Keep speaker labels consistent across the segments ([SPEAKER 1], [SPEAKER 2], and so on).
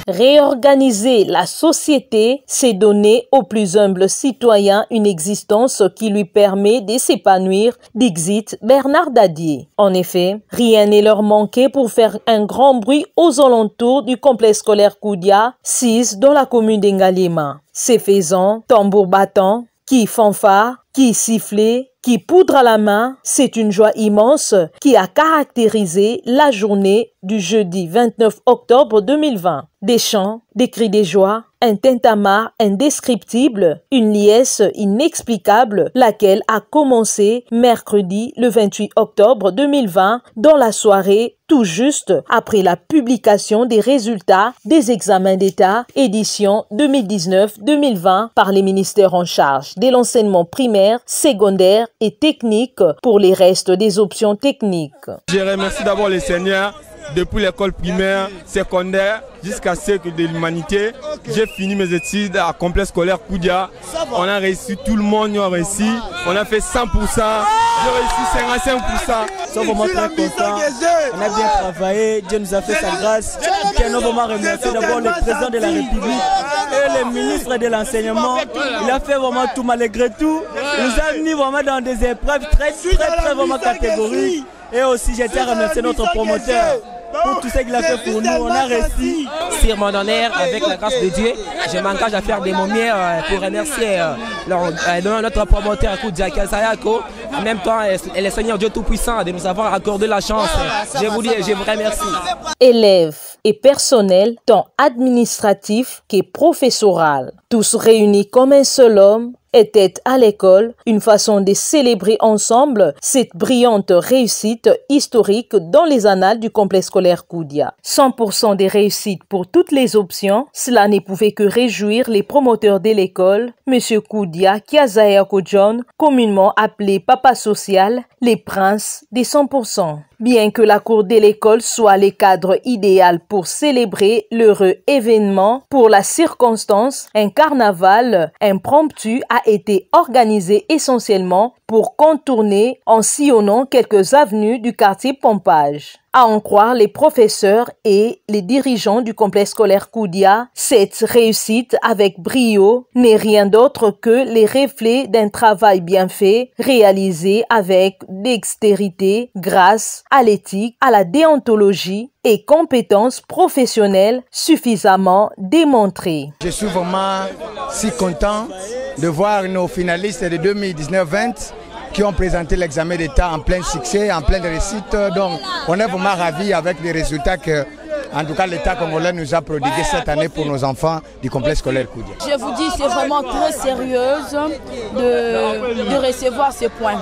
[SPEAKER 1] Réorganiser la société, c'est donner aux plus humbles citoyens une existence qui lui permet de s'épanouir, dixit Bernard Dadier. En effet, rien ne leur manquait pour faire un grand bruit aux alentours du complexe scolaire Koudia, 6 dans la commune d'Ngalema. Ces faisant, tambour battant, qui fanfare, qui sifflait, qui poudre à la main, c'est une joie immense qui a caractérisé la journée du jeudi 29 octobre 2020. Des chants, des cris de joie, un tintamarre indescriptible, une liesse inexplicable, laquelle a commencé mercredi le 28 octobre 2020 dans la soirée tout juste après la publication des résultats des examens d'État édition 2019-2020 par les ministères en charge de l'enseignement primaire, secondaire et technique pour les restes des options techniques.
[SPEAKER 2] Je remercie d'abord les seigneurs. Depuis l'école primaire, secondaire, jusqu'à siècle de l'humanité, j'ai fini mes études à complexe scolaire Koudia. On a réussi, tout le monde a réussi. On a fait 100%, j'ai réussi 55%.
[SPEAKER 3] Nous sommes vraiment très contents. On a bien travaillé, Dieu nous a fait sa grâce. Je tiens vraiment à remercier d'abord le président de la République et le ministre de l'enseignement. Il a fait vraiment tout malgré tout. Il nous a mis vraiment dans des épreuves très vraiment catégoriques. Et aussi, je tiens à remercier notre promoteur pour tout ce qu'il a fait pour nous. On a réussi.
[SPEAKER 4] Sur mon honneur, avec la grâce de Dieu, je m'engage à faire de mon mieux pour remercier notre promoteur Koudia Kasayako. En même temps, et le Seigneur Dieu Tout-Puissant de nous avoir accordé la chance. Je vous dis, je vous remercie.
[SPEAKER 1] Élèves et personnel, tant administratif que professoral, tous réunis comme un seul homme, était à l'école une façon de célébrer ensemble cette brillante réussite historique dans les annales du complexe scolaire Koudia. 100% des réussites pour toutes les options, cela ne pouvait que réjouir les promoteurs de l'école, M. Koudia Kiazayako John, communément appelé Papa Social, les princes des 100%. Bien que la cour de l'école soit le cadre idéal pour célébrer l'heureux événement, pour la circonstance, un carnaval impromptu a été organisé essentiellement pour contourner en sillonnant quelques avenues du quartier Pompage. À en croire les professeurs et les dirigeants du complexe scolaire Koudia, cette réussite avec brio n'est rien d'autre que les reflets d'un travail bien fait, réalisé avec dextérité grâce à l'éthique, à la déontologie et compétences professionnelles suffisamment démontrées.
[SPEAKER 5] Je suis vraiment si content de voir nos finalistes de 2019-20 qui ont présenté l'examen d'État en plein succès, en pleine réussite. Donc on est vraiment ravis avec les résultats que, en tout cas, l'État congolais nous a prodigués cette année pour nos enfants du complexe scolaire Koudia.
[SPEAKER 6] Je vous dis, c'est vraiment très sérieuse de recevoir ce point.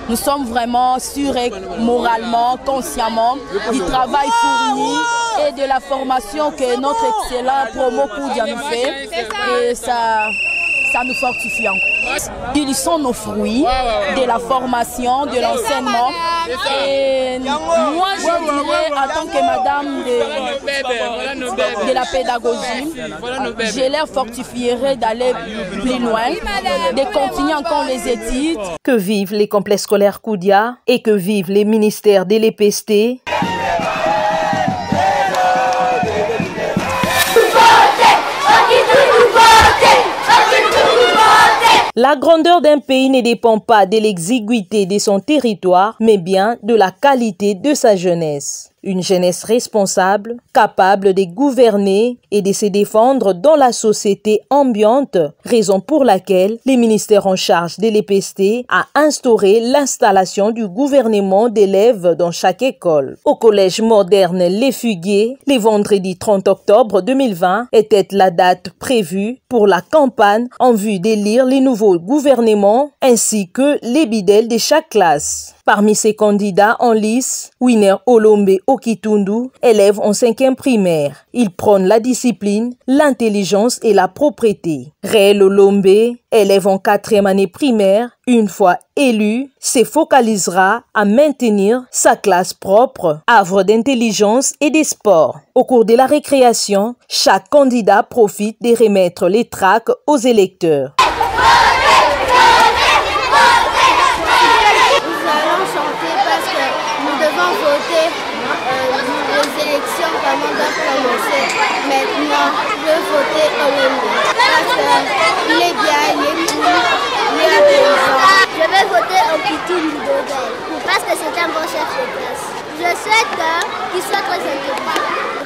[SPEAKER 6] Nous sommes vraiment sûrs moralement, consciemment du travail fourni et de la formation que notre excellent promo Koudia nous fait. Et ça nous fortifie encore. Ils sont nos fruits de la formation, de l'enseignement. Et moi, je dirais, en tant que madame de la pédagogie, je leur fortifierai d'aller plus loin, de continuer encore les études.
[SPEAKER 1] Que vivent les complexes scolaires Koudia et que vivent les ministères de l'EPST. La grandeur d'un pays ne dépend pas de l'exiguïté de son territoire, mais bien de la qualité de sa jeunesse. Une jeunesse responsable, capable de gouverner et de se défendre dans la société ambiante, raison pour laquelle les ministères en charge de l'EPST a instauré l'installation du gouvernement d'élèves dans chaque école. Au collège moderne Les Fuguiers, le vendredi 30 octobre 2020 était la date prévue pour la campagne en vue d'élire les nouveaux gouvernements ainsi que les bidèles de chaque classe. Parmi ces candidats en lice, Winner Olombe Okitundu, élève en 5e primaire. Il prône la discipline, l'intelligence et la propreté. Réel Olombe, élève en 4e année primaire, une fois élu, se focalisera à maintenir sa classe propre, havre d'intelligence et des sports. Au cours de la récréation, chaque candidat profite de remettre les tracts aux électeurs.
[SPEAKER 7] Les élections vraiment doivent commencer maintenant. Non, je vais voter Olombe. Parce qu'il est bien, il est cool, il est intelligent. Je vais voter Okitou Ndobel. Parce que c'est un bon chef de classe. Je souhaite qu'il soit très intelligent.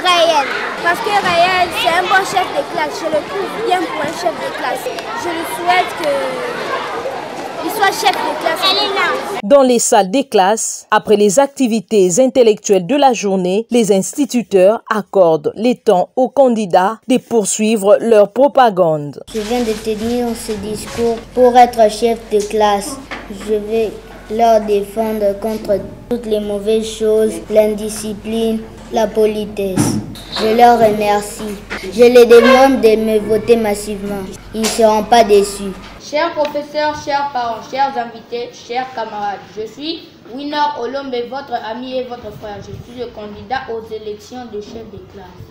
[SPEAKER 7] Rayel. Parce que Rayel, c'est un bon chef de classe. Je le trouve bien pour un chef de classe. Je lui souhaite qu'il soit chef de classe. Elle est là.
[SPEAKER 1] Dans les salles des classes, après les activités intellectuelles de la journée, les instituteurs accordent les temps aux candidats de poursuivre leur propagande.
[SPEAKER 7] Je viens de tenir ce discours pour être chef de classe. Je vais leur défendre contre toutes les mauvaises choses, l'indiscipline, la politesse. Je leur remercie. Je les demande de me voter massivement. Ils ne seront pas déçus.
[SPEAKER 8] Chers professeurs, chers parents, chers invités, chers camarades, je suis Winner Olombe, votre ami et votre frère. Je suis le candidat aux élections de chef de classe.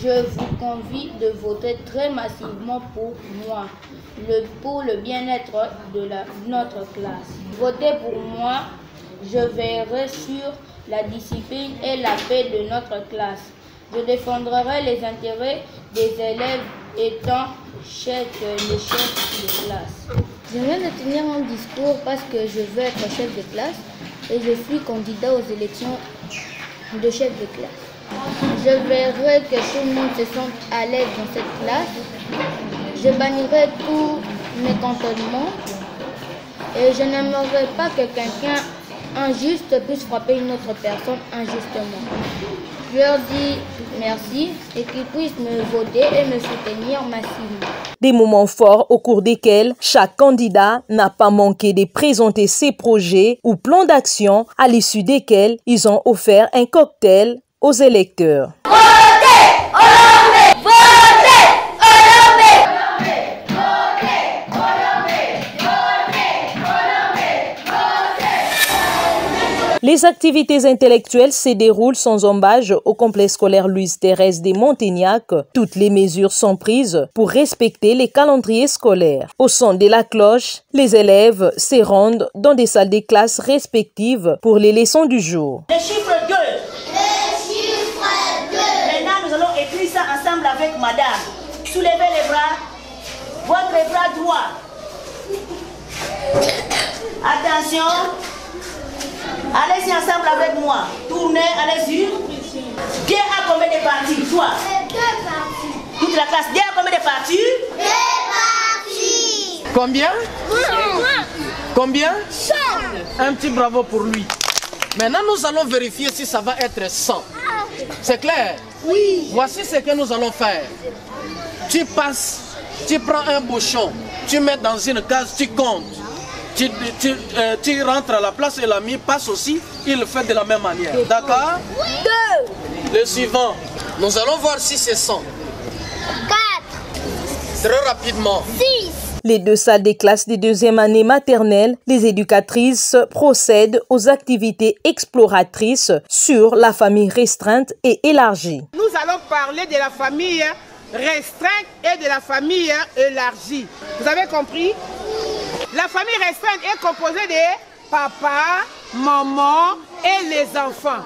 [SPEAKER 8] Je vous convie de voter très massivement pour moi, pour le bien-être de notre classe. Votez pour moi, je veillerai sur la discipline et la paix de notre classe. Je défendrai les intérêts des élèves étant le chef de classe.
[SPEAKER 7] Je viens de tenir un discours parce que je veux être chef de classe et je suis candidat aux élections de chef de classe. Je verrai que tout le monde se sente à l'aise dans cette classe. Je bannirai tous mes cantonnements et je n'aimerais pas que quelqu'un injuste puisse frapper une autre personne injustement. Je leur dis merci et qu'ils puissent me voter et me soutenir massivement.
[SPEAKER 1] Des moments forts au cours desquels chaque candidat n'a pas manqué de présenter ses projets ou plans d'action à l'issue desquels ils ont offert un cocktail aux électeurs. Les activités intellectuelles se déroulent sans embâche au complexe scolaire Louise-Thérèse de Montaignac. Toutes les mesures sont prises pour respecter les calendriers scolaires. Au son de la cloche, les élèves se rendent dans des salles de classe respectives pour les leçons du jour.
[SPEAKER 9] Les chiffres 2. Les chiffres 2. Maintenant, nous allons écrire ça ensemble avec madame. Soulevez les bras. Votre bras droit. Attention. Allez-y ensemble avec moi. Tournez, allez-y. Dieu a combien de parties? Toi?
[SPEAKER 7] 2 parties.
[SPEAKER 9] Toute la classe. Dieu a combien de parties?
[SPEAKER 7] 2 parties.
[SPEAKER 10] Combien? Combien?
[SPEAKER 7] 100.
[SPEAKER 10] Un petit bravo pour lui. Maintenant, nous allons vérifier si ça va être 100. C'est clair?
[SPEAKER 7] Oui.
[SPEAKER 10] Voici ce que nous allons faire. Tu passes, tu prends un bouchon, tu mets dans une case, tu comptes. Tu rentres à la place et l'ami passe aussi, il le fait de la même manière. D'accord?
[SPEAKER 7] 2.
[SPEAKER 10] Le suivant, nous allons voir si c'est 100.
[SPEAKER 7] 4.
[SPEAKER 10] Très rapidement.
[SPEAKER 7] 6.
[SPEAKER 1] Les deux salles des classes des deuxième année maternelle, les éducatrices procèdent aux activités exploratrices sur la famille restreinte et élargie.
[SPEAKER 11] Nous allons parler de la famille restreinte et de la famille élargie. Vous avez compris? La famille restreinte est composée de papa, maman et les enfants.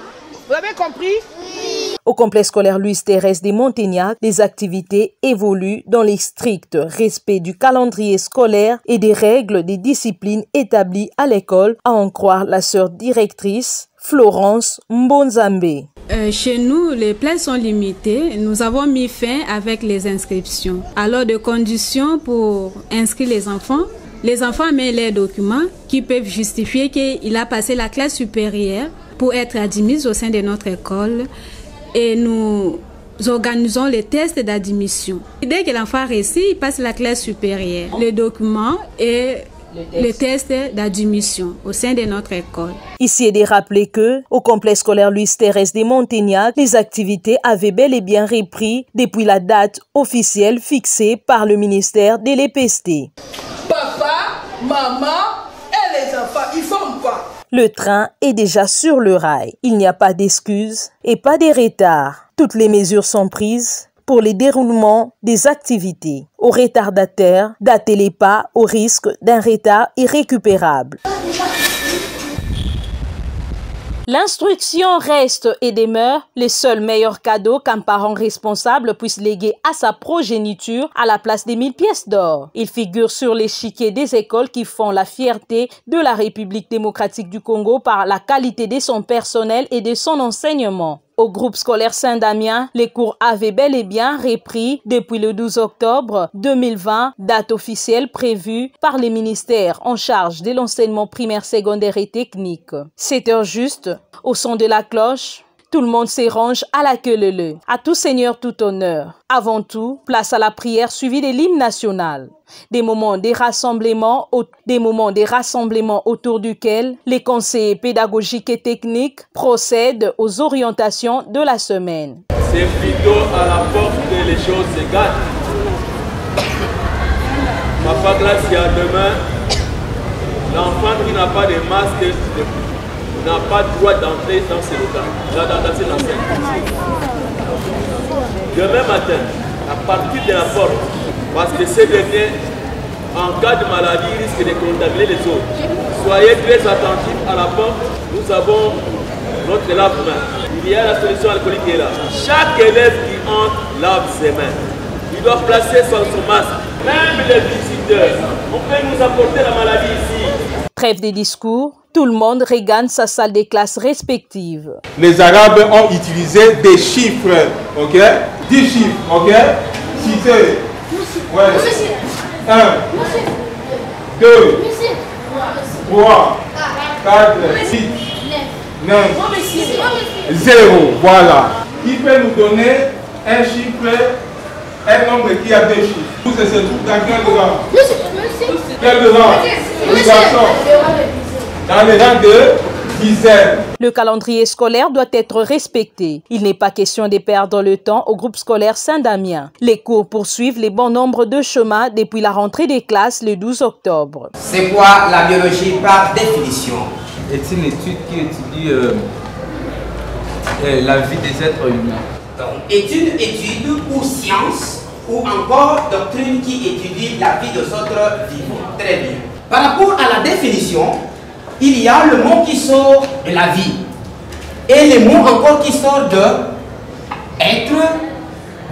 [SPEAKER 11] Vous avez compris?
[SPEAKER 7] Oui.
[SPEAKER 1] Au complexe scolaire Louise-Thérèse de Montaignac, les activités évoluent dans les stricts respect du calendrier scolaire et des règles des disciplines établies à l'école, à en croire la sœur directrice Florence Mbonzambe.
[SPEAKER 12] Chez nous, les places sont limitées. Nous avons mis fin avec les inscriptions. Alors, de conditions pour inscrire les enfants mettent les documents qui peuvent justifier qu'il a passé la classe supérieure pour être admis au sein de notre école et nous organisons les tests d'admission. Dès que l'enfant réussit, il passe la classe supérieure, les documents et le test d'admission au sein de notre école.
[SPEAKER 1] Ici est de rappeler que, au complexe scolaire Louise-Thérèse de Montaignac, les activités avaient bel et bien repris depuis la date officielle fixée par le ministère de l'EPST.
[SPEAKER 10] Papa, maman et les enfants, ils font quoi?
[SPEAKER 1] Le train est déjà sur le rail. Il n'y a pas d'excuses et pas de retard. Toutes les mesures sont prises pour le déroulement des activités. Aux retardataires, d'atteler pas au risque d'un retard irrécupérable. L'instruction reste et demeure le seul meilleur cadeau qu'un parent responsable puisse léguer à sa progéniture à la place des 1000 pièces d'or. Il figure sur l'échiquier des écoles qui font la fierté de la République démocratique du Congo par la qualité de son personnel et de son enseignement. Au groupe scolaire Saint-Damien, les cours avaient bel et bien repris depuis le 12 octobre 2020, date officielle prévue par les ministères en charge de l'enseignement primaire, secondaire et technique. 7 heures juste, au son de la cloche, tout le monde se range à la queue leu. À tout seigneur, tout honneur. Avant tout, place à la prière suivie de l'hymne national. Des moments de rassemblement autour duquel les conseillers pédagogiques et techniques procèdent aux orientations de la semaine.
[SPEAKER 13] C'est plutôt à la porte que les choses se gâtent. Papa classe, il y a demain, l'enfant qui n'a pas de masque n'a pas le droit d'entrer dans ces locaux, dans ces enseignes. Demain matin, à partir de la porte, parce que ces derniers, en cas de maladie, risquent de contaminer les autres. Soyez très attentifs à la porte, nous avons notre lave-main. Il y a la solution alcoolique qui est là. Chaque élève qui entre lave ses mains. Il doit placer son masque. Même les visiteurs, on peut nous apporter la maladie ici.
[SPEAKER 1] Trêve des discours, tout le monde regagne sa salle des classes respectives.
[SPEAKER 14] Les Arabes ont utilisé des chiffres, ok? 10 chiffres, ok? Citez. Ouais. 1, 2, 3, 4, 6, 9, 0. Voilà. Qui peut nous donner un chiffre, un nombre qui a 2 chiffres? Tout se trouve dans quel rang? Quel rang? Les garçons. Dans le rang de dizaines.
[SPEAKER 1] Le calendrier scolaire doit être respecté. Il n'est pas question de perdre le temps au groupe scolaire Saint-Damien. Les cours poursuivent les bons nombres de chemins depuis la rentrée des classes le 12 octobre.
[SPEAKER 15] C'est quoi la biologie par définition?
[SPEAKER 16] C'est une étude qui étudie la vie des êtres humains.
[SPEAKER 15] Donc, étude ou science ou encore doctrine qui étudie la vie des autres vivants. Très bien. Par rapport à la définition, il y a le mot qui sort de la vie et le mot encore qui sort de être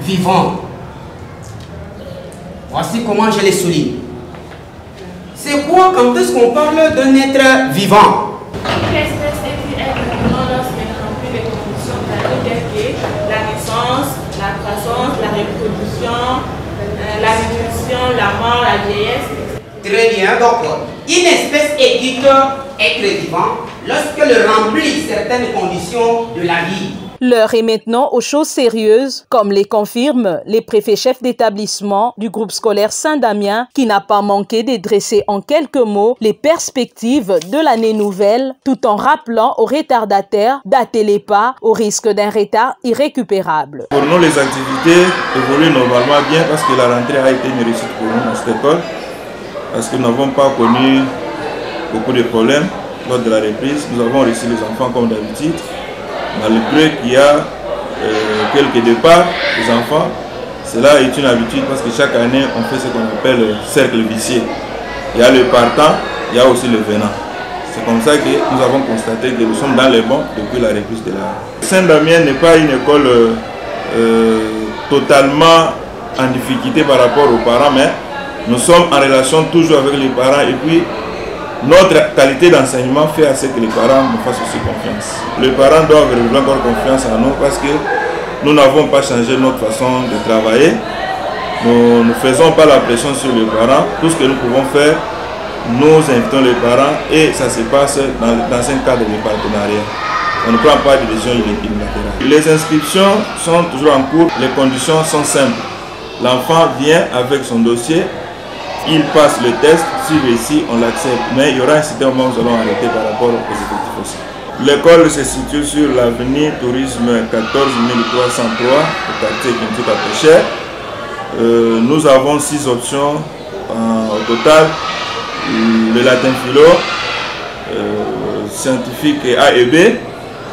[SPEAKER 15] vivant. Voici comment je les souligne. C'est quoi quand est-ce qu'on parle d'un être vivant?
[SPEAKER 17] Une espèce est une être vivant lorsqu'elle remplit les conditions de la vie telles que la naissance, la croissance, la reproduction, la nutrition, la mort, la vieillesse.
[SPEAKER 15] Très bien, donc une espèce est dite être vivant lorsqu'elle remplit certaines conditions de la vie.
[SPEAKER 1] L'heure est maintenant aux choses sérieuses, comme les confirment les préfets chefs d'établissement du groupe scolaire Saint-Damien, qui n'a pas manqué de dresser en quelques mots les perspectives de l'année nouvelle, tout en rappelant aux retardataires d'hâter les pas au risque d'un retard irrécupérable.
[SPEAKER 18] Pour nous, les activités évoluent normalement bien parce que la rentrée a été une réussite pour nous dans cette école, parce que nous n'avons pas connu beaucoup de problèmes lors de la reprise. Nous avons reçu les enfants comme d'habitude. Malgré qu'il y a quelques départs des enfants, cela est une habitude parce que chaque année on fait ce qu'on appelle le cercle vicieux. Il y a le partant, il y a aussi le venant. C'est comme ça que nous avons constaté que nous sommes dans les bons depuis la reprise de la... Saint-Damien n'est pas une école totalement en difficulté par rapport aux parents, mais nous sommes en relation toujours avec les parents et puis notre qualité d'enseignement fait à ce que les parents nous fassent aussi confiance. Les parents doivent avoir encore confiance en nous parce que nous n'avons pas changé notre façon de travailler. Nous ne faisons pas la pression sur les parents. Tout ce que nous pouvons faire, nous invitons les parents et ça se passe dans un cadre de partenariat. On ne prend pas de décision unilatérale. Les inscriptions sont toujours en cours. Les conditions sont simples. L'enfant vient avec son dossier. Il passe le test, s'il réussit, on l'accepte. Mais il y aura un certain moment où nous allons arrêter par rapport aux effectifs aussi. L'école se situe sur l'avenue Tourisme 14303, au quartier Kintuka-Pécher. Nous avons 6 options au total. Le latin philo, scientifique A et B.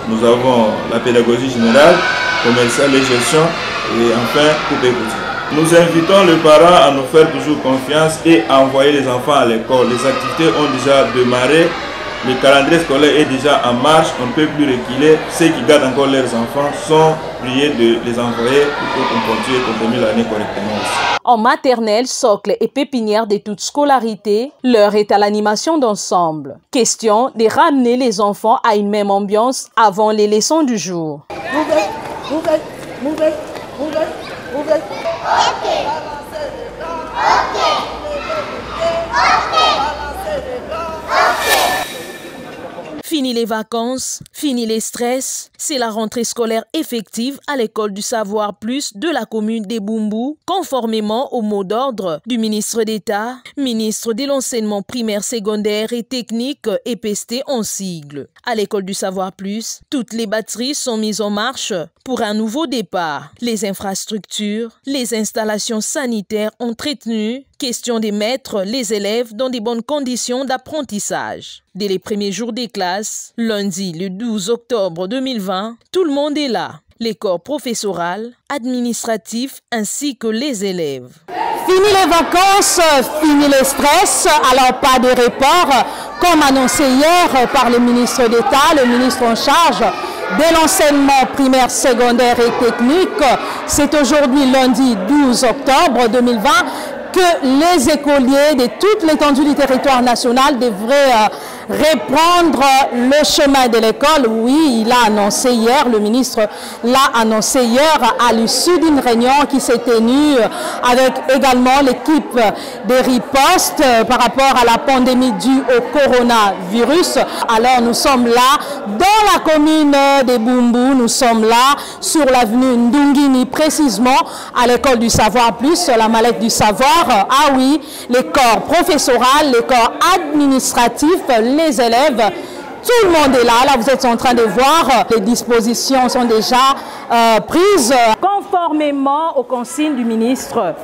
[SPEAKER 18] Nous avons la pédagogie générale, commerciale et gestion. Et enfin, coupe et couture. Nous invitons les parents à nous faire toujours confiance et à envoyer les enfants à l'école. Les activités ont déjà démarré le calendrier scolaire est déjà en marche, on ne peut plus reculer. Ceux qui gardent encore leurs enfants sont priés de les envoyer pour qu'on continue et qu'on termine l'année correctement aussi.
[SPEAKER 1] En maternelle, socle et pépinière de toute scolarité, l'heure est à l'animation d'ensemble. Question de ramener les enfants à une même ambiance avant les leçons du jour. Fini les vacances, fini les stress, c'est la rentrée scolaire effective à l'école du Savoir Plus de la commune des Bumbu, conformément au mot d'ordre du ministre d'État, ministre de l'enseignement primaire, secondaire et technique, EPST en sigle. À l'école du Savoir Plus, toutes les batteries sont mises en marche pour un nouveau départ. Les infrastructures, les installations sanitaires entretenues, question de mettre les élèves dans de bonnes conditions d'apprentissage. Dès les premiers jours des classes, lundi le 12 octobre 2020, tout le monde est là. Les corps professoral, administratifs ainsi que les élèves.
[SPEAKER 19] Fini les vacances, fini les stress, alors pas de report, comme annoncé hier par le ministre d'État, le ministre en charge de l'enseignement primaire, secondaire et technique. C'est aujourd'hui lundi 12 octobre 2020 que les écoliers de toute l'étendue du territoire national devraient reprendre le chemin de l'école. Oui, il a annoncé hier, le ministre l'a annoncé hier à l'issue d'une réunion qui s'est tenue avec également l'équipe de riposte par rapport à la pandémie due au coronavirus. Alors nous sommes là dans la commune de Bumbu, nous sommes là sur l'avenue Ndungini, précisément à l'école du Savoir Plus, la mallette du savoir. Ah oui, les corps professoral, les corps administratifs, les élèves, tout le monde est là. Là, vous êtes en train de voir, les dispositions sont déjà prises.
[SPEAKER 1] Conformément aux consignes du ministre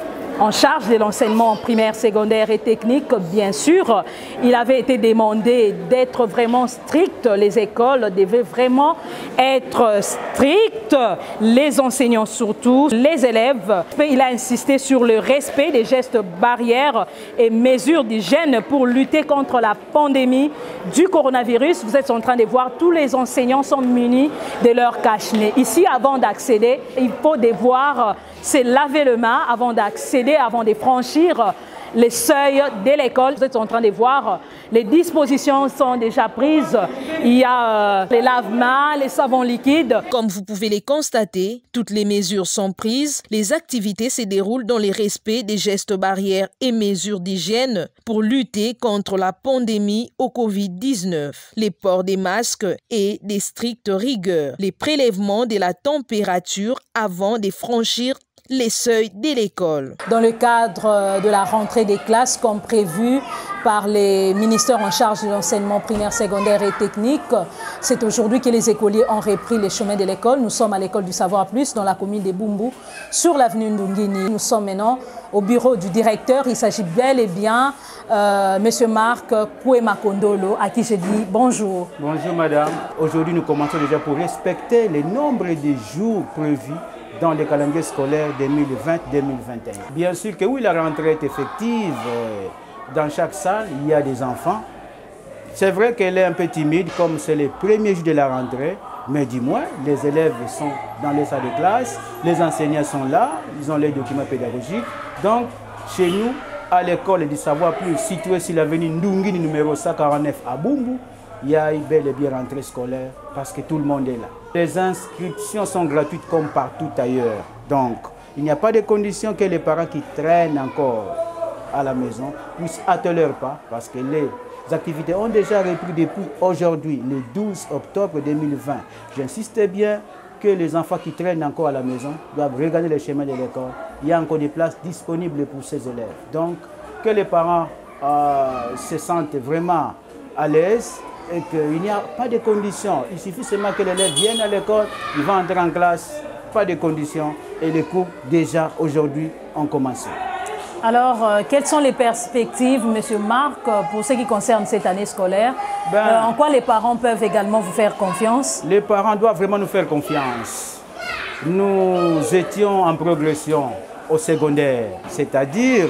[SPEAKER 1] en charge de l'enseignement primaire, secondaire et technique, bien sûr, il avait été demandé d'être vraiment strict. Les écoles devaient vraiment être strictes, les enseignants surtout, les élèves. Il a insisté sur le respect des gestes barrières et mesures d'hygiène pour lutter contre la pandémie du coronavirus. Vous êtes en train de voir, tous les enseignants sont munis de leur cache-nez. Ici, avant d'accéder, il faut devoir se laver les mains avant d'accéder, avant de franchir les seuils de l'école. Vous êtes en train de voir, les dispositions sont déjà prises. Il y a les lave-mains, les savons liquides. Comme vous pouvez les constater, toutes les mesures sont prises. Les activités se déroulent dans le respect des gestes barrières et mesures d'hygiène pour lutter contre la pandémie au Covid-19. Les ports des masques et des strictes rigueurs. Les prélèvements de la température avant de franchir les seuils de l'école.
[SPEAKER 19] Dans le cadre de la rentrée des classes, comme prévu par les ministères en charge de l'enseignement primaire, secondaire et technique, c'est aujourd'hui que les écoliers ont repris les chemins de l'école. Nous sommes à l'école du Savoir Plus, dans la commune des Bumbu, sur l'avenue Ndungini. Nous sommes maintenant au bureau du directeur. Il s'agit bel et bien M. Marc Kouemakondolo, à qui je dis bonjour.
[SPEAKER 20] Bonjour madame. Aujourd'hui, nous commençons déjà pour respecter les nombres de jours prévus dans les calendriers scolaires 2020-2021. Bien sûr que oui, la rentrée est effective. Dans chaque salle, il y a des enfants. C'est vrai qu'elle est un peu timide, comme c'est les premiers jours de la rentrée, mais du moins, les élèves sont dans les salles de classe, les enseignants sont là, ils ont les documents pédagogiques. Donc, chez nous, à l'école du Savoir Plus, située sur l'avenue Ndungini numéro 149 à Bumbu, il y a une belle et bien rentrée scolaire parce que tout le monde est là. Les inscriptions sont gratuites comme partout ailleurs. Donc, il n'y a pas de condition que les parents qui traînent encore à la maison puissent hâter leur pas parce que les activités ont déjà repris depuis aujourd'hui, le 12 octobre 2020. J'insiste bien que les enfants qui traînent encore à la maison doivent regarder les chemins de l'école. Il y a encore des places disponibles pour ces élèves. Donc, que les parents se sentent vraiment à l'aise et qu'il n'y a pas de conditions. Il suffit seulement que l'élève vienne à l'école, il va entrer en classe, pas de conditions. Et les cours, déjà aujourd'hui, ont commencé.
[SPEAKER 19] Alors, quelles sont les perspectives, M. Marc, pour ce qui concerne cette année scolaire? En quoi les parents peuvent également vous faire confiance?
[SPEAKER 20] Les parents doivent vraiment nous faire confiance. Nous étions en progression au secondaire, c'est-à-dire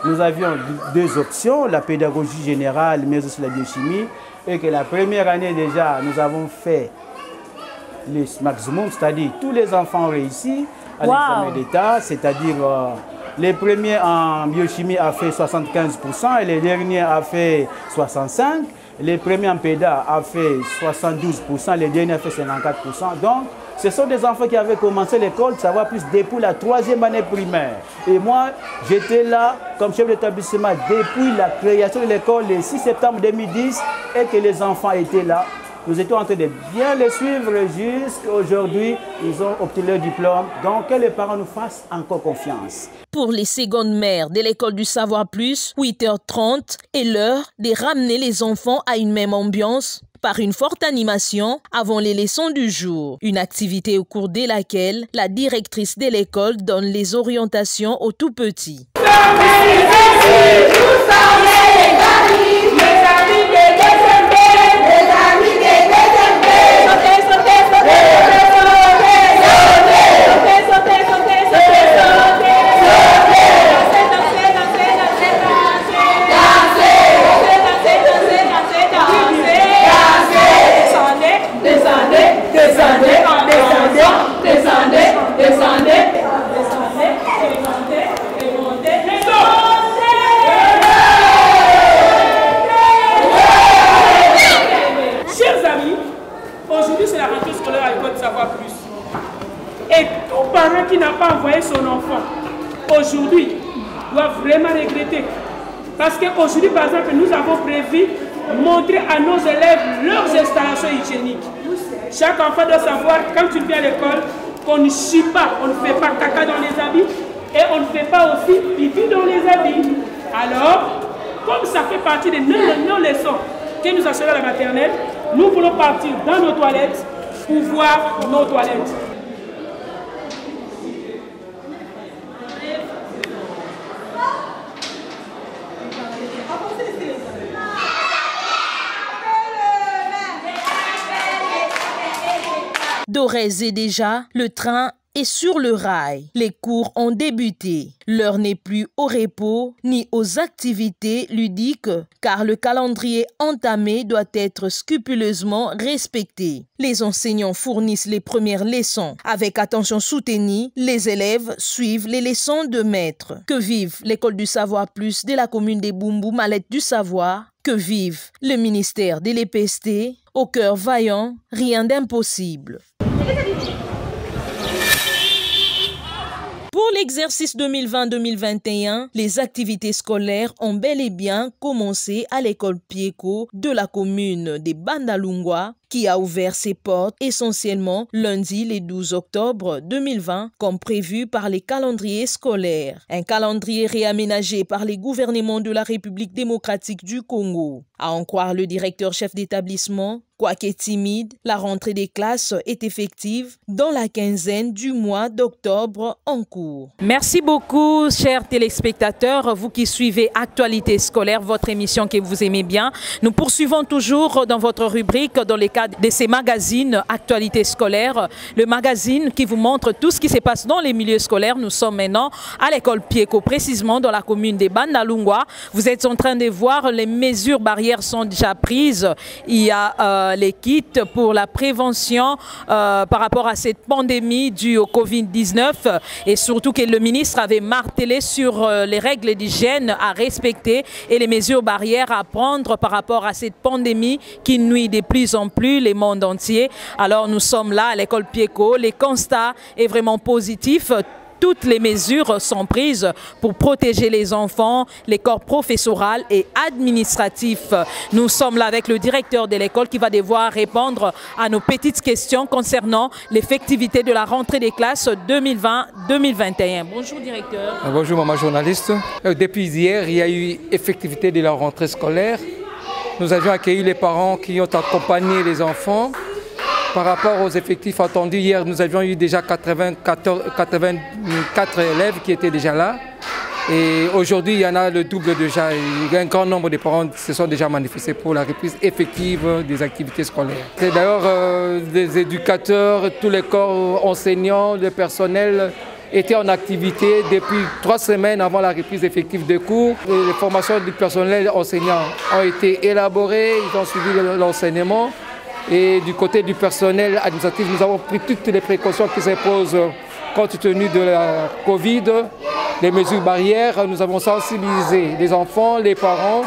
[SPEAKER 20] nous avions deux options, la pédagogie générale, mais aussi la biochimie. et que la première année déjà, nous avons fait le maximum, c'est-à-dire tous les enfants ont réussi à l'examen d'État, c'est-à-dire les premiers en biochimie a fait 75% et les derniers a fait 65%. Les premiers en PEDA a fait 72%, les derniers a fait 54%. Donc, ce sont des enfants qui avaient commencé l'école, ça va plus depuis la 3e année primaire. Et moi, j'étais là comme chef d'établissement depuis la création de l'école le 6 septembre 2010 et que les enfants étaient là. Nous étions en train de bien les suivre jusqu'à aujourd'hui. Ils ont obtenu leur diplôme. Donc, que les parents nous fassent encore confiance.
[SPEAKER 1] Pour les secondes mères de l'école du Savoir Plus, 8h30 est l'heure de ramener les enfants à une même ambiance par une forte animation avant les leçons du jour. Une activité au cours de laquelle la directrice de l'école donne les orientations aux tout-petits.
[SPEAKER 11] Et tout parent qui n'a pas envoyé son enfant, aujourd'hui, doit vraiment regretter. Parce qu'aujourd'hui, par exemple, nous avons prévu montrer à nos élèves leurs installations hygiéniques. Chaque enfant doit savoir, quand tu viens à l'école, qu'on ne chie pas, on ne fait pas caca dans les habits et on ne fait pas aussi pipi dans les habits. Alors, comme ça fait partie de nos leçons que nous assurons à la maternelle, nous voulons partir dans nos toilettes pour voir nos toilettes.
[SPEAKER 1] D'ores et déjà, le train est sur le rail. Les cours ont débuté. L'heure n'est plus au repos ni aux activités ludiques car le calendrier entamé doit être scrupuleusement respecté. Les enseignants fournissent les premières leçons. Avec attention soutenue, les élèves suivent les leçons de maître. Que vive l'école du Savoir Plus de la commune des Boumboum, Mallette du Savoir. Que vive le ministère de l'EPST. Au cœur vaillant, rien d'impossible. Pour l'exercice 2020-2021, les activités scolaires ont bel et bien commencé à l'école Pieko de la commune de Bandalungwa, qui a ouvert ses portes essentiellement lundi le 12 octobre 2020, comme prévu par les calendriers scolaires. Un calendrier réaménagé par les gouvernements de la République démocratique du Congo. À en croire le directeur chef d'établissement, quoique timide, la rentrée des classes est effective dans la quinzaine du mois d'octobre en cours. Merci beaucoup, chers téléspectateurs, vous qui suivez Actualité scolaire, votre émission que vous aimez bien. Nous poursuivons toujours dans votre rubrique, dans les cadres de ces magazines Actualité scolaire, le magazine qui vous montre tout ce qui se passe dans les milieux scolaires. Nous sommes maintenant à l'école Pieko, précisément dans la commune de Bandalungwa. Vous êtes en train de voir les mesures barrières sont déjà prises. Il y a les kits pour la prévention par rapport à cette pandémie due au Covid-19 et surtout que le ministre avait martelé sur les règles d'hygiène à respecter et les mesures barrières à prendre par rapport à cette pandémie qui nuit de plus en plus le monde entier. Alors nous sommes là à l'école Pieko, les constats est vraiment positif. Toutes les mesures sont prises pour protéger les enfants, les corps professoral et administratifs. Nous sommes là avec le directeur de l'école qui va devoir répondre à nos petites questions concernant l'effectivité de la rentrée des classes 2020-2021. Bonjour directeur.
[SPEAKER 21] Bonjour maman journaliste. Depuis hier, il y a eu effectivité de la rentrée scolaire. Nous avions accueilli les parents qui ont accompagné les enfants. Par rapport aux effectifs attendus, hier nous avions eu déjà 84 élèves qui étaient déjà là. Et aujourd'hui, il y en a le double déjà. Il y a un grand nombre de parents qui se sont déjà manifestés pour la reprise effective des activités scolaires. C'est d'ailleurs des éducateurs, tous les corps enseignants, le personnel était en activité depuis 3 semaines avant la reprise effective des cours. Les formations du personnel enseignant ont été élaborées, ils ont suivi l'enseignement. Et du côté du personnel administratif, nous avons pris toutes les précautions qui s'imposent compte tenu de la Covid, les mesures barrières. Nous avons sensibilisé les enfants, les parents.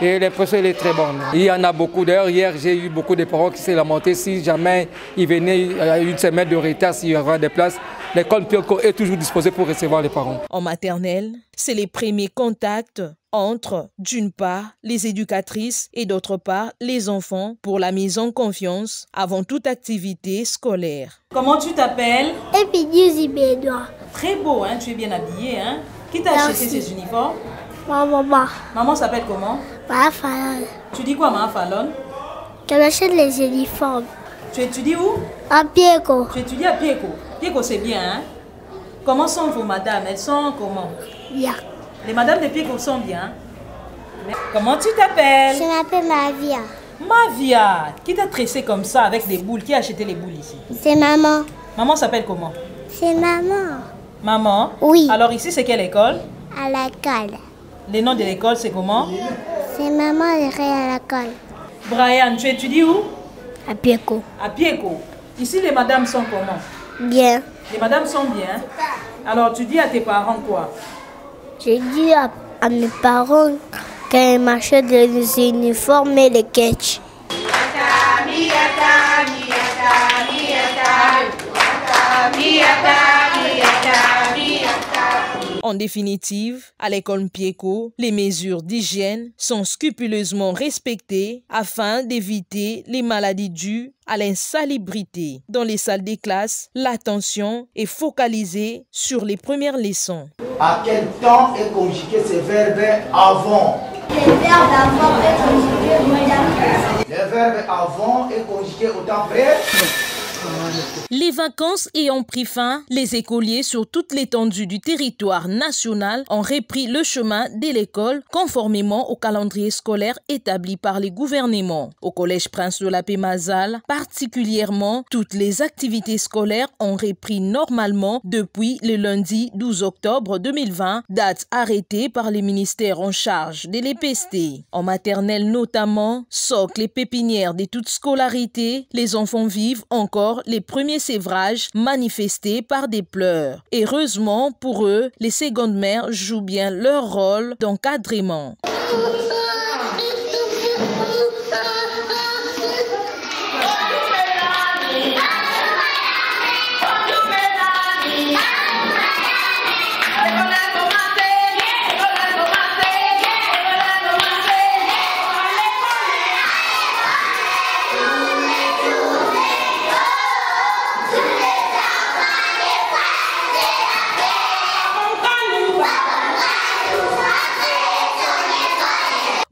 [SPEAKER 21] Et l'impression est très bonne. Il y en a beaucoup. D'ailleurs, hier, j'ai eu beaucoup de parents qui s'est lamenté si jamais ils venaient à une semaine de retard, s'il y avait des places. L'école Pieko est toujours disposée pour recevoir les parents.
[SPEAKER 1] En maternelle, c'est les premiers contacts entre, d'une part, les éducatrices et d'autre part, les enfants pour la mise en confiance avant toute activité scolaire.
[SPEAKER 2] Comment tu t'appelles?
[SPEAKER 22] Epidiusi Bédois.
[SPEAKER 2] Très beau, hein? Tu es bien habillé. Hein? Qui t'a acheté ces uniformes?
[SPEAKER 22] Ma maman.
[SPEAKER 2] Maman s'appelle comment?
[SPEAKER 22] Maman Fallon.
[SPEAKER 2] Tu dis quoi, Maman Fallon?
[SPEAKER 22] Je m'achète les uniformes.
[SPEAKER 2] Tu étudies où?
[SPEAKER 22] À Pieko.
[SPEAKER 2] Tu étudies à Pieko. Pieko, c'est bien, hein? Comment sont vos madames? Elles sont comment?
[SPEAKER 22] Bien.
[SPEAKER 2] Les madames de Pieko sont bien. Comment tu t'appelles?
[SPEAKER 22] Je m'appelle Mavia.
[SPEAKER 2] Mavia. Qui t'a tressé comme ça avec des boules? Qui a acheté les boules ici?
[SPEAKER 22] C'est maman.
[SPEAKER 2] Maman s'appelle comment?
[SPEAKER 22] C'est maman.
[SPEAKER 2] Maman?
[SPEAKER 22] Oui.
[SPEAKER 2] Alors ici, c'est quelle école?
[SPEAKER 22] À l'école.
[SPEAKER 2] Le nom de l'école, c'est comment?
[SPEAKER 22] C'est maman de Ré à l'école.
[SPEAKER 2] Brian, tu étudies où?
[SPEAKER 22] À Pieko.
[SPEAKER 2] À Pieko. Ici, les madames sont comment?
[SPEAKER 22] Bien.
[SPEAKER 2] Les madames sont bien. Alors, tu dis à tes parents quoi?
[SPEAKER 22] J'ai dit à mes parents qu'ils m'achètent des uniformes et les ketchs.
[SPEAKER 1] En définitive, à l'école Pieko, les mesures d'hygiène sont scrupuleusement respectées afin d'éviter les maladies dues à l'insalubrité. Dans les salles des classes, l'attention est focalisée sur les premières leçons.
[SPEAKER 23] À quel temps est conjugué ce verbe avant?
[SPEAKER 22] Le verbe avant est conjugué au temps.
[SPEAKER 23] Le verbe avant est conjugué au temps vrai.
[SPEAKER 1] Les vacances ayant pris fin, les écoliers sur toute l'étendue du territoire national ont repris le chemin de l'école conformément au calendrier scolaire établi par les gouvernements. Au Collège Prince de la Paix Mazal, particulièrement, toutes les activités scolaires ont repris normalement depuis le lundi 12 octobre 2020, date arrêtée par les ministères en charge de l'EPST. En maternelle notamment, socle et pépinière de toute scolarité, les enfants vivent encore les premiers sévrages manifestés par des pleurs. Heureusement pour eux, les secondes mères jouent bien leur rôle d'encadrement.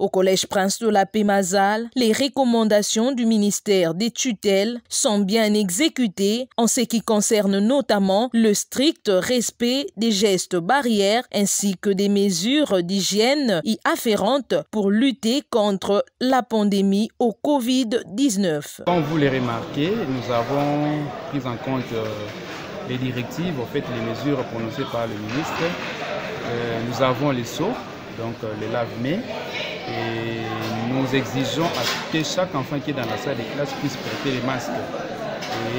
[SPEAKER 1] Au Collège Prince de la Paix Mazal, les recommandations du ministère des tutelles sont bien exécutées en ce qui concerne notamment le strict respect des gestes barrières ainsi que des mesures d'hygiène y afférentes pour lutter contre la pandémie au Covid-19.
[SPEAKER 24] Comme vous le remarquez, nous avons pris en compte les directives, en fait les mesures prononcées par le ministre. Nous avons les seaux, donc les lave-mains. Et nous exigeons à ce que chaque enfant qui est dans la salle de classe puisse porter les masques.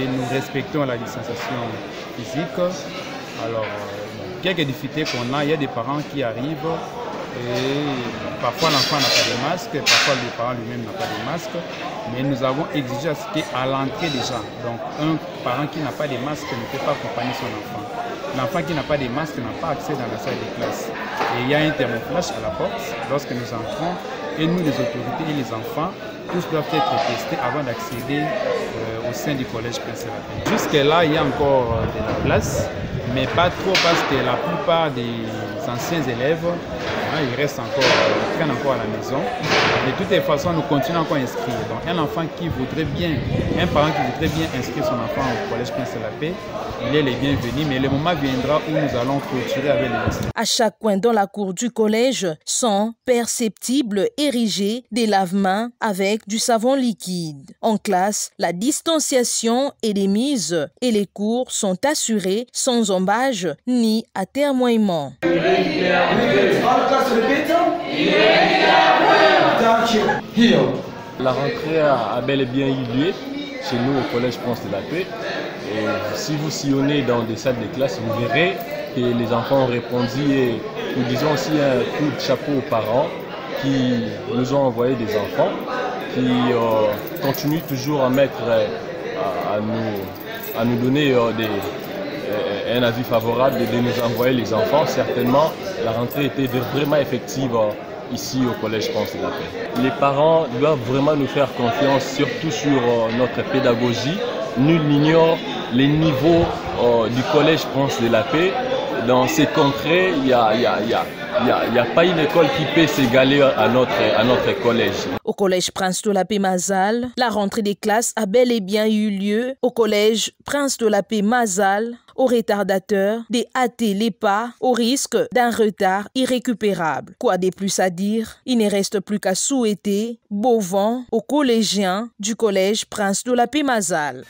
[SPEAKER 24] Et nous respectons la distanciation physique. Alors, quelques difficultés qu'on a, il y a des parents qui arrivent et parfois l'enfant n'a pas de masque, parfois le parent lui-même n'a pas de masque. Mais nous avons exigé à ce qu'à l'entrée déjà, donc un parent qui n'a pas de masque ne peut pas accompagner son enfant. L'enfant qui n'a pas de masque n'a pas accès dans la salle de classe. Et il y a un thermoflash à la porte lorsque nous entrons et nous, les autorités et les enfants, tous doivent être testés avant d'accéder au sein du collège Prince de la Paix. Jusque-là, il y a encore de la place, mais pas trop parce que la plupart des anciens élèves Hein, ils traînent encore à la maison. De toutes les façons, nous continuons encore à inscrire. Donc un enfant qui voudrait bien, un parent qui voudrait bien inscrire son enfant au collège Prince de la Paix, il est les bienvenus, mais le moment viendra où nous allons clôturer avec les inscrits.
[SPEAKER 1] À chaque coin dans la cour du collège sont perceptibles érigés des lave-mains avec du savon liquide. En classe, la distanciation est démise et les cours sont assurés sans embâche ni atermoiement.
[SPEAKER 3] La rentrée a bel et bien eu lieu chez nous au collège Prince de la Paix. Et si vous sillonnez dans des salles de classe, vous verrez que les enfants ont répondu et nous disons aussi un coup de chapeau aux parents qui nous ont envoyé des enfants, qui continuent toujours à mettre, à nous donner un avis favorable et de nous envoyer les enfants. Certainement, la rentrée était vraiment effective ici au collège Prince de la Paix. Les parents doivent vraiment nous faire confiance, surtout sur notre pédagogie. Nul n'ignore les niveaux du collège Prince de la Paix. Dans ces contrées, il n'y a pas une école qui peut s'égaler à notre collège.
[SPEAKER 1] Au collège Prince de la Paix Mazal, la rentrée des classes a bel et bien eu lieu. Au collège Prince de la Paix Mazal, aux retardateurs de hâter les pas au risque d'un retard irrécupérable. Quoi de plus à dire? Il ne reste plus qu'à souhaiter beau vent aux collégiens du collège Prince de la Paix Mazal.